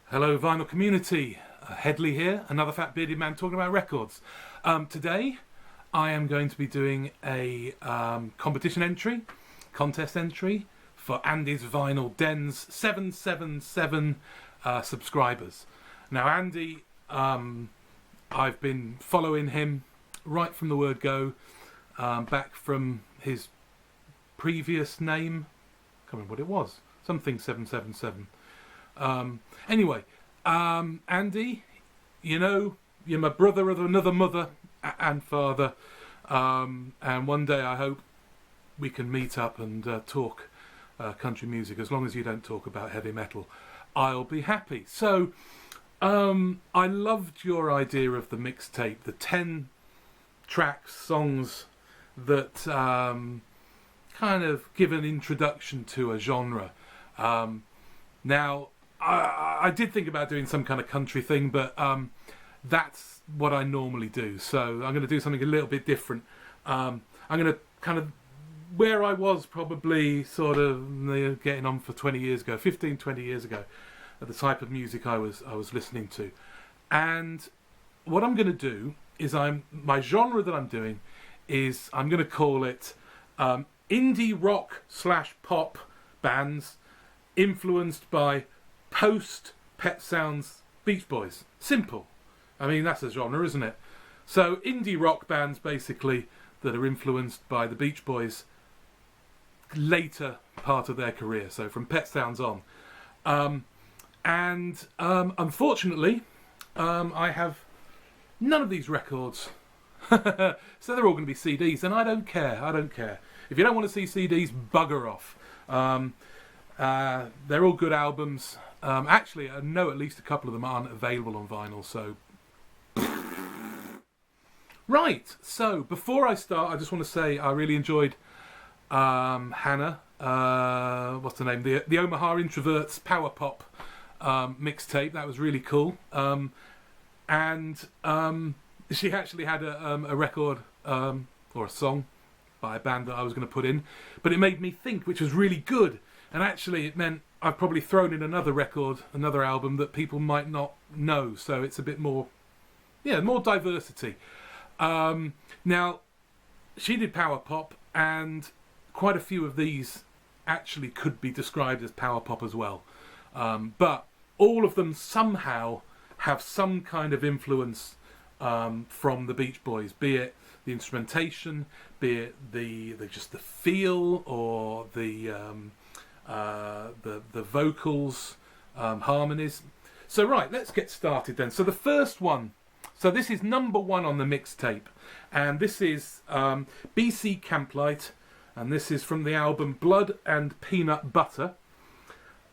Hello vinyl community, Headley here, another fat bearded man talking about records. Today I am going to be doing a contest entry for Andy's Vinyl Den's 777 subscribers. Now Andy, I've been following him right from the word go, back from his previous name, I can't remember what it was, something 777. Anyway, Andy, you know, you're my brother of another mother and father, and one day I hope we can meet up and talk country music. As long as you don't talk about heavy metal, I'll be happy. So I loved your idea of the mixtape, the 10 tracks, songs that kind of give an introduction to a genre. Now, I did think about doing some kind of country thing, but that's what I normally do. So I'm going to do something a little bit different. I'm going to kind of, where I was probably sort of getting on for 20 years ago, 15, 20 years ago, the type of music I was listening to. And what I'm going to do is my genre that I'm doing is I'm going to call it indie rock / pop bands influenced by post Pet Sounds Beach Boys. Simple. I mean, that's a genre, isn't it? So indie rock bands basically that are influenced by the Beach Boys later part of their career, so from Pet Sounds on. Unfortunately, I have none of these records. So they're all going to be CDs, and I don't care. If you don't want to see CDs, bugger off. They're all good albums. Actually, I know at least a couple of them aren't available on vinyl, so... Right, so before I start, I just want to say I really enjoyed Hannah, what's the name? The Omaha Introverts Power Pop mixtape. That was really cool. She actually had a record or a song by a band that I was going to put in, but it made me think, which was really good. And actually it meant I've probably thrown in another record, another album that people might not know. So it's a bit more, more diversity. Now, she did power pop, and quite a few of these actually could be described as power pop as well. But all of them somehow have some kind of influence from the Beach Boys, be it the instrumentation, be it the just the feel, or the vocals, harmonies. So right, let's get started then. So the first one, so this is number 1 on the mixtape, and this is BC Camplight, and this is from the album Blood and Peanut Butter.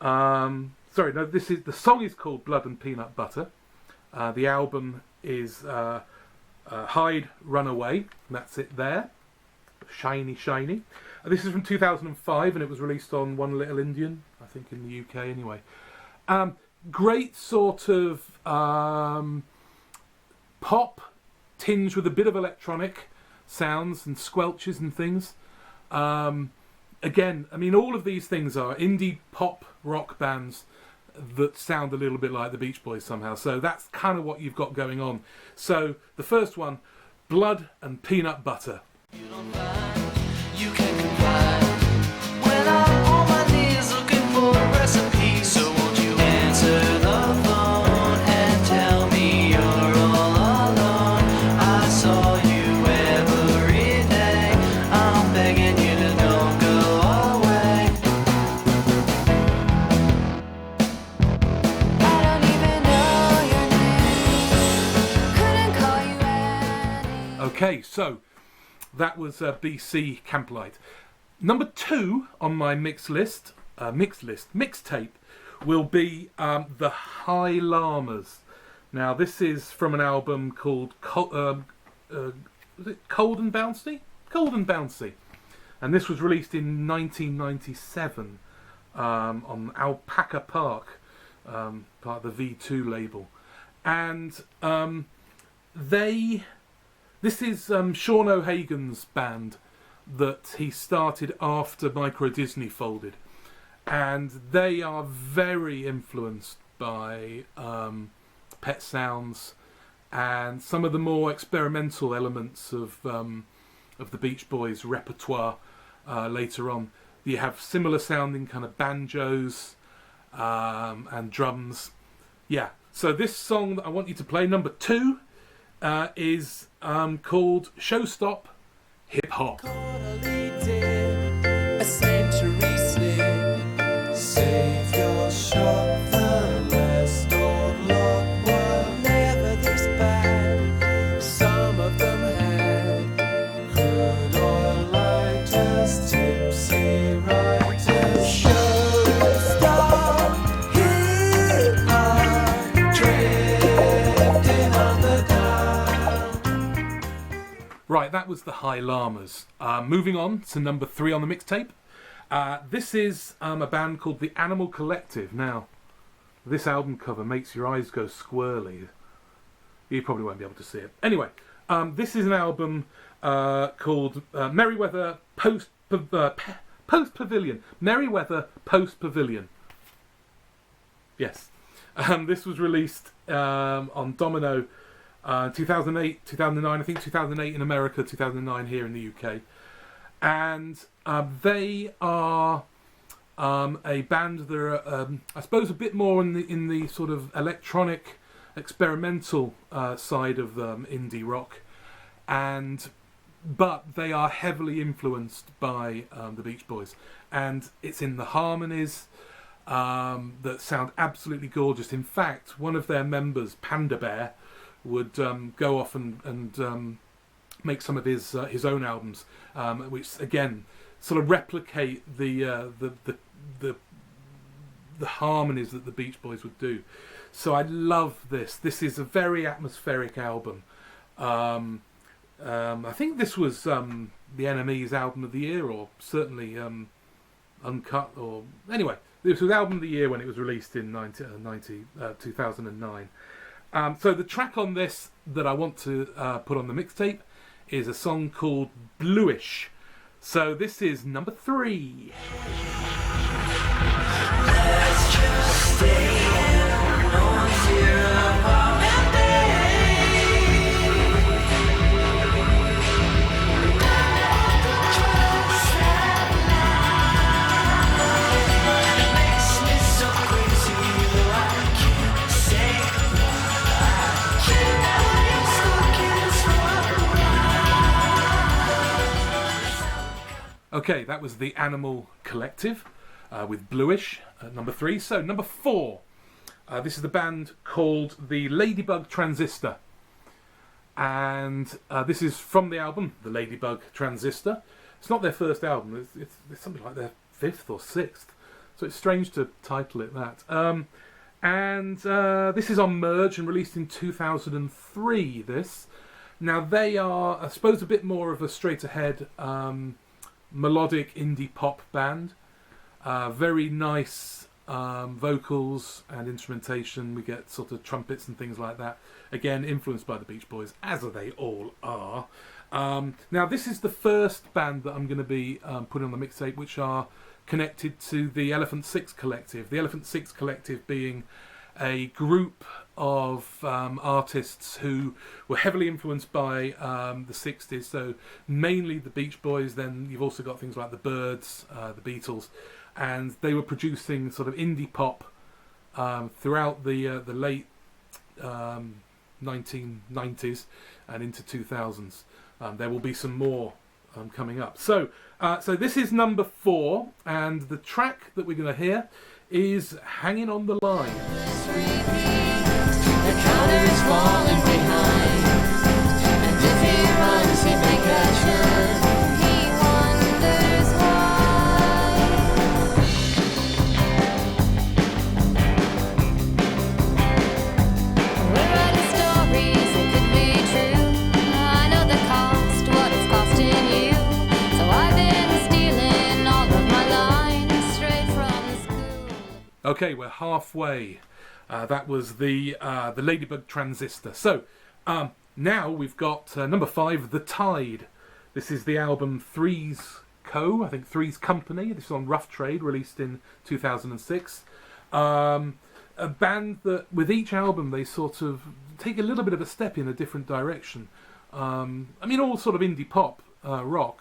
The song is called Blood and Peanut Butter. The album is Hide Runaway. That's it there. Shiny. This is from 2005, and it was released on One Little Indian, I think, in the UK anyway. Great sort of pop tinged with a bit of electronic sounds and squelches and things. Again, I mean, all of these things are indie pop rock bands that sound a little bit like the Beach Boys somehow. So that's kind of what you've got going on. So the first one, Blood and Peanut Butter. You don't find you can confide when I'm on my knees looking for a recipe. So won't you answer the phone and tell me you're all alone? I saw you every day. I'm begging you to don't go away. I don't even know your name. Couldn't call you any. Okay, so that was BC Camplight. Number 2 on my mixtape will be the High Lamas. Now this is from an album called was it Cold and Bouncy? Cold and Bouncy. And this was released in 1997 on Alpaca Park, part of the V2 label. And this is Sean O'Hagan's band that he started after Micro Disney folded, and they are very influenced by Pet Sounds and some of the more experimental elements of the Beach Boys repertoire later on. You have similar sounding kind of banjos and drums. Yeah, so this song that I want you to play, number 2, is called Showstop Hip Hop. A century slip. Save your shop. The last old lot were never this bad. Some of them had crude oil lighters, tipsy writers. Showstop hip hop, drifting on the dial. Right, that was the High Lamas. Moving on to number 3 on the mixtape. This is a band called The Animal Collective. Now, this album cover makes your eyes go squirrely. You probably won't be able to see it. Anyway, this is an album called Merryweather Post Pavilion. Merryweather Post Pavilion. Yes. This was released on Domino 2008, 2009, I think 2008 in America, 2009 here in the UK. And they are a band that are, I suppose, a bit more in the sort of electronic, experimental side of indie rock, but they are heavily influenced by the Beach Boys, and it's in the harmonies that sound absolutely gorgeous. In fact, one of their members, Panda Bear, would go off and make some of his own albums, which again sort of replicate the harmonies that the Beach Boys would do. So I love this. This is a very atmospheric album. I think this was the NME's album of the year, or certainly Uncut, or anyway, this was album of the year when it was released in 2009. So the track on this that I want to put on the mixtape is a song called Bluish. So this is number 3. Let's just stay in noisier apartment makes me so crazy, though I can't say I Okay, that was the Animal Collective with Bluish at number 3. So number 4, this is the band called the Ladybird Transistor, and this is from the album The Ladybird Transistor. It's not their first album, it's something like their 5th or 6th, so it's strange to title it that. And this is on Merge and released in 2003, this. Now they are, I suppose, a bit more of a straight ahead melodic indie pop band. Very nice vocals and instrumentation. We get sort of trumpets and things like that. Again, influenced by the Beach Boys, as they all are. Now this is the first band that I'm going to be putting on the mixtape, which are connected to the Elephant Six Collective. The Elephant Six Collective being a group of artists who were heavily influenced by the 60s, so mainly the Beach Boys. Then you've also got things like the Byrds, the Beatles, and they were producing sort of indie pop throughout the late 1990s and into 2000s. There will be some more coming up. So this is number 4, and the track that we're going to hear is Hanging on the Line. The counter is falling behind, and if he runs, he may catch her. He wonders why. We're writing stories that could be true. I know the cost, what it's costing you. So I've been stealing all of my lines straight from the school. Okay, we're halfway. That was the Ladybird Transistor. So now we've got number 5, The Tide. This is the album Three's Co. I think Three's Company. This is on Rough Trade, released in 2006. a band that with each album they sort of take a little bit of a step in a different direction. I mean, all sort of indie pop, rock.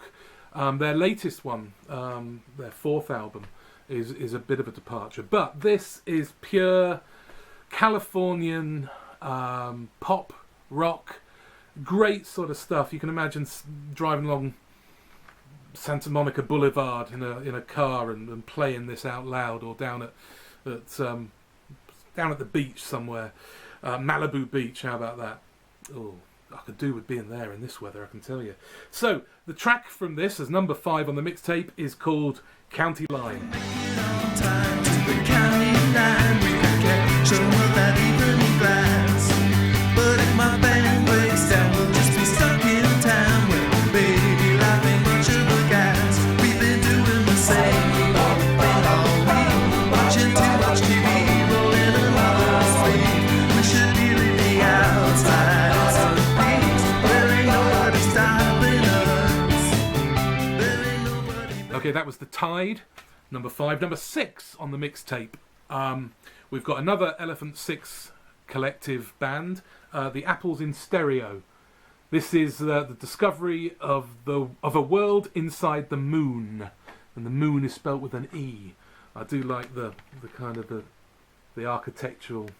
Their latest one, their fourth album, is a bit of a departure. But this is pure Californian pop, rock, great sort of stuff. You can imagine driving along Santa Monica Boulevard in a car and playing this out loud, or down at the beach somewhere, Malibu Beach. How about that? Oh, I could do with being there in this weather, I can tell you. So the track from this, as number 5 on the mixtape, is called County Line. But if my band breaks down, we'll just be stuck in town where baby life ain't much of a gas. We've been doing the same old thing all week, watching too much TV, rolling another sleep. We should be living outside in some peace. There ain't nobody stopping us. There ain't nobody. Okay, that was The Tide, number 5. Number 6 on the mixtape. We've got another Elephant Six collective band, the Apples in Stereo. This is the discovery of a world inside the moon, and the moon is spelt with an E. I do like the kind of the architectural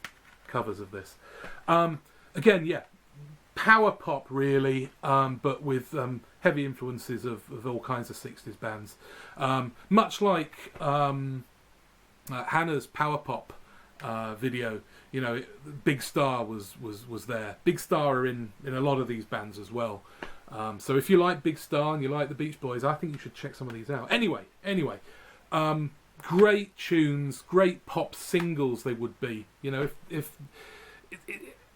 covers of this. Again, yeah, power pop really, but with heavy influences of all kinds of 60s bands. Much like Hannah's power pop video, you know, Big Star was there. Big Star are in a lot of these bands as well. So if you like Big Star and you like the Beach Boys, I think you should check some of these out. Anyway, great tunes, great pop singles they would be. You know, if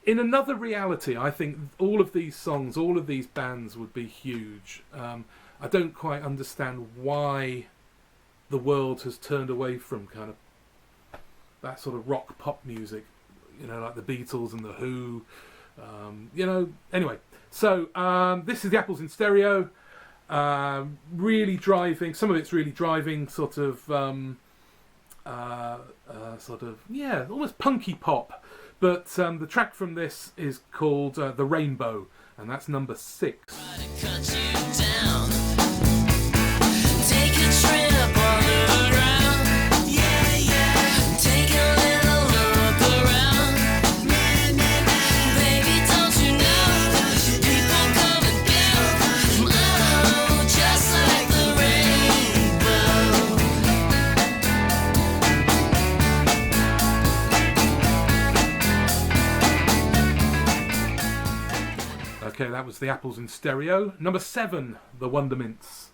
in another reality, I think all of these songs, all of these bands would be huge. I don't quite understand why the world has turned away from kind of that sort of rock pop music, you know, like the Beatles and the Who, you know. Anyway, so this is the Apples in Stereo. Really driving. Some of it's really driving, sort of, yeah, almost punky pop. But the track from this is called The Rainbow, and that's number 6. Cut you down. Take a trip on the ground. Yeah, yeah. Take a little look around. Baby, don't you know? People come and go. Oh, just like the Okay, that was the Apples in Stereo. Number 7, the Wondermints.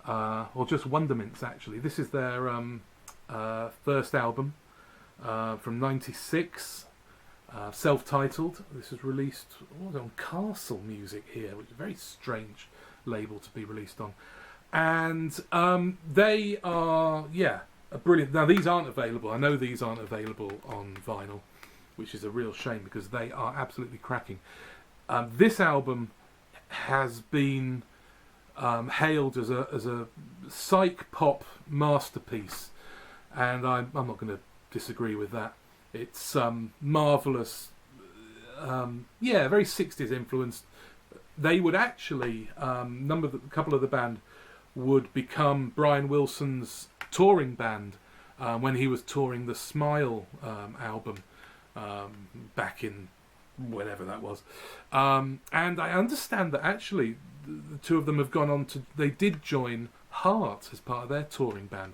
Or just Wondermints, actually. This is their first album from '96, self-titled. This was released on Castle Music here, which is a very strange label to be released on. And they are, yeah, a brilliant... Now, these aren't available. I know these aren't available on vinyl, which is a real shame because they are absolutely cracking. This album has been hailed as a psych pop masterpiece, and I'm not going to disagree with that. It's marvellous, yeah, very 60s influenced. They would actually, a couple of the band would become Brian Wilson's touring band when he was touring the Smile album back in whenever that was. And I understand that actually the two of them have gone on to... They did join Heart as part of their touring band.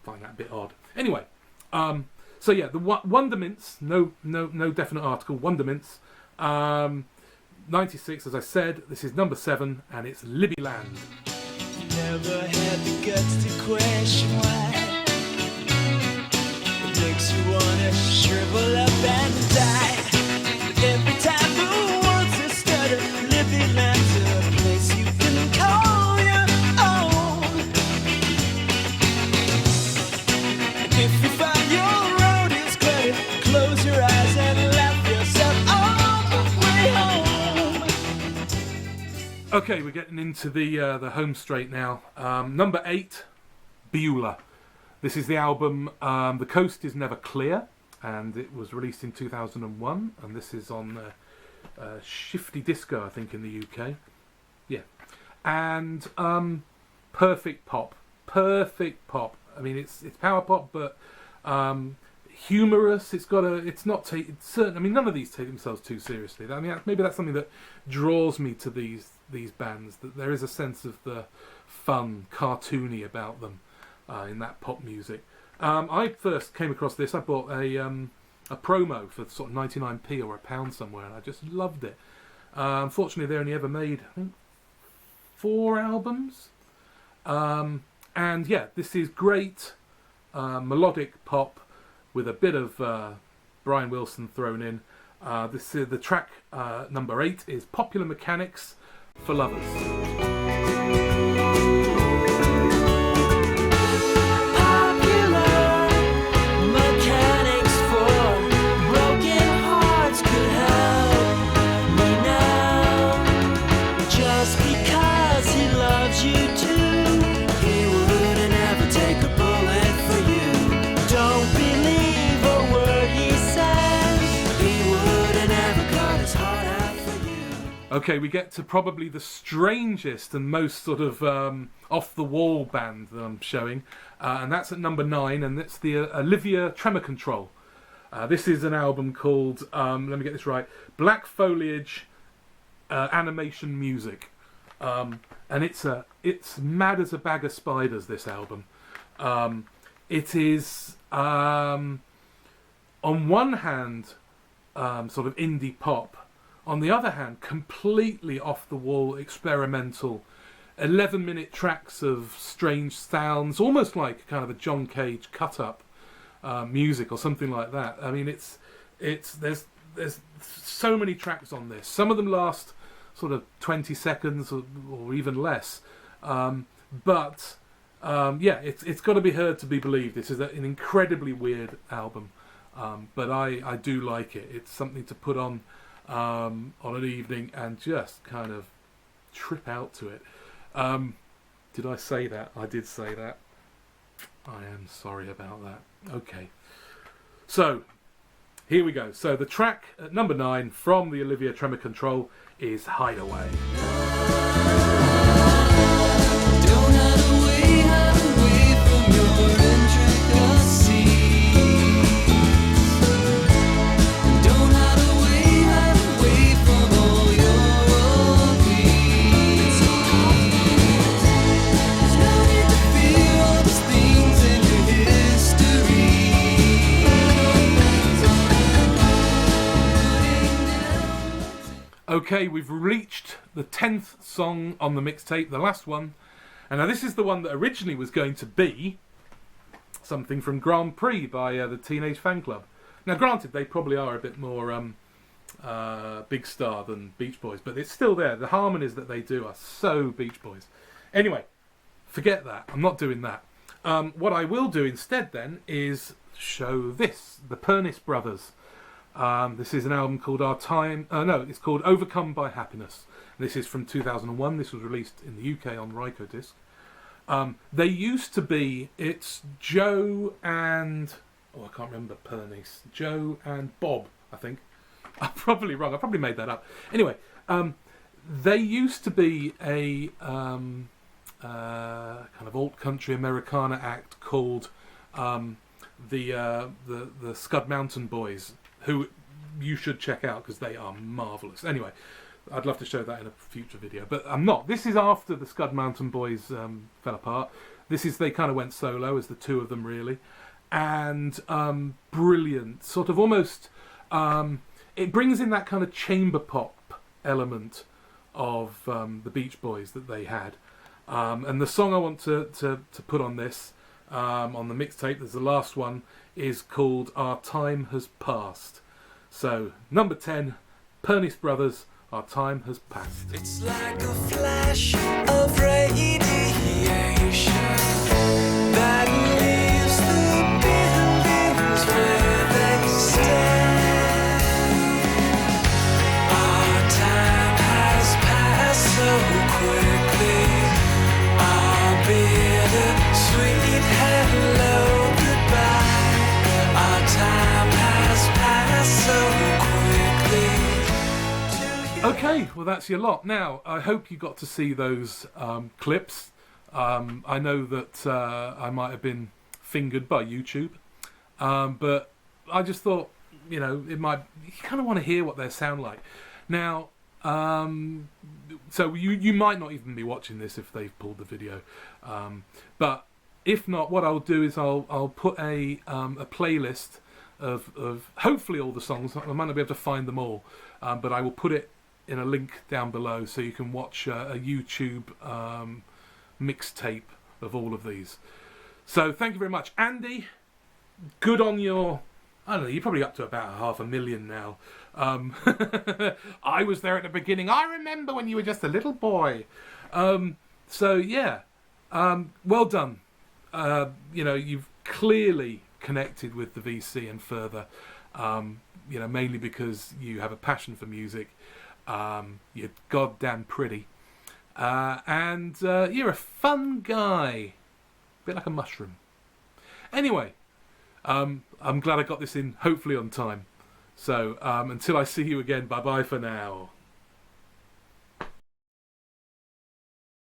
I find that a bit odd. Anyway, so yeah, the Wondermints, no definite article, Wondermints, 96, as I said. This is number 7, and it's Libby Land. Never had the guts to question why. It makes you wanna shrivel up and die. Every time the world's a stutter, living land's a place you can call your own. If you find your road is clear, close your eyes and laugh yourself all the way home. Okay, we're getting into the home straight now. Number 8, Beulah. This is the album The Coast is Never Clear. and it was released in 2001, and this is on Shifty Disco, I think, in the UK. Yeah, and perfect pop. I mean, it's power pop, but humorous. It's not certain. I mean, none of these take themselves too seriously. I mean, maybe that's something that draws me to these bands. That there is a sense of the fun, cartoony about them in that pop music. I first came across this. I bought a promo for sort of 99p or £1 somewhere, and I just loved it. Unfortunately, they only ever made, I think, 4 albums. And yeah, this is great melodic pop with a bit of Brian Wilson thrown in. This is the track number 8 is Popular Mechanics for Lovers. Okay, we get to probably the strangest and most sort of off-the-wall band that I'm showing, and that's at number 9, and it's the Olivia Tremor Control. This is an album called, let me get this right, Black Foliage Animation Music, and it's mad as a bag of spiders, this album. It is, on one hand, sort of indie pop. On the other hand, completely off-the-wall, experimental, 11-minute tracks of strange sounds, almost like kind of a John Cage cut-up music or something like that. I mean, there's so many tracks on this. Some of them last sort of 20 seconds or even less. But it's got to be heard to be believed. This is an incredibly weird album, but I do like it. It's something to put on an evening and just kind of trip out to it. Did I say that? I did say that. I am sorry about that. Okay. So, here we go. So the track at number 9 from the Olivia Tremor Control is Hideaway. Don't hide away from your intricacies. Don't hide away from all your appeals. There's no need to feel all these things in your history. Okay, we've reached the 10th song on the mixtape, the last one. And now this is the one that originally was going to be something from Grand Prix by the Teenage Fan Club. Now granted, they probably are a bit more Big Star than Beach Boys, but it's still there. The harmonies that they do are so Beach Boys. Anyway, forget that. I'm not doing that. What I will do instead then is show this, the Pernice Brothers. This is an album called it's called Overcome by Happiness. This is from 2001. This was released in the UK on Rykodisc. They used to be, it's Joe and, I can't remember Pernice. Joe and Bob, I think. I'm probably wrong. I probably made that up. Anyway, they used to be a kind of alt country Americana act called the Scud Mountain Boys, who you should check out because they are marvellous. Anyway, I'd love to show that in a future video, but I'm not. This is after the Scud Mountain Boys fell apart. They kind of went solo as the two of them really, and brilliant, sort of almost. It brings in that kind of chamber pop element of the Beach Boys that they had, and the song I want to put on this on the mixtape, there's the last one, is called Our Time Has Passed. So number 10, Pernice Brothers, Our Time Has Passed. It's like a flash of radiation that leaves the buildings where they stand. Our time has passed so quickly. Our bitter sweet hello goodbye. Our time has Okay, well that's your lot. Now, I hope you got to see those clips. I know that I might have been fingered by YouTube, but I just thought, you kind of want to hear what they sound like. Now, so you might not even be watching this if they've pulled the video, but if not, what I'll do is I'll put a playlist of hopefully all the songs. I might not be able to find them all, but I will put it in a link down below so you can watch a YouTube mixtape of all of these. So thank you very much, Andy. Good on your, I don't know, you're probably up to about 500,000 now. I was there at the beginning. I remember when you were just a little boy. So yeah, well done. You've clearly connected with the VC and further, mainly because you have a passion for music. You're goddamn pretty. And you're a fun guy. A bit like a mushroom. Anyway, I'm glad I got this in, hopefully on time. So until I see you again, bye-bye for now.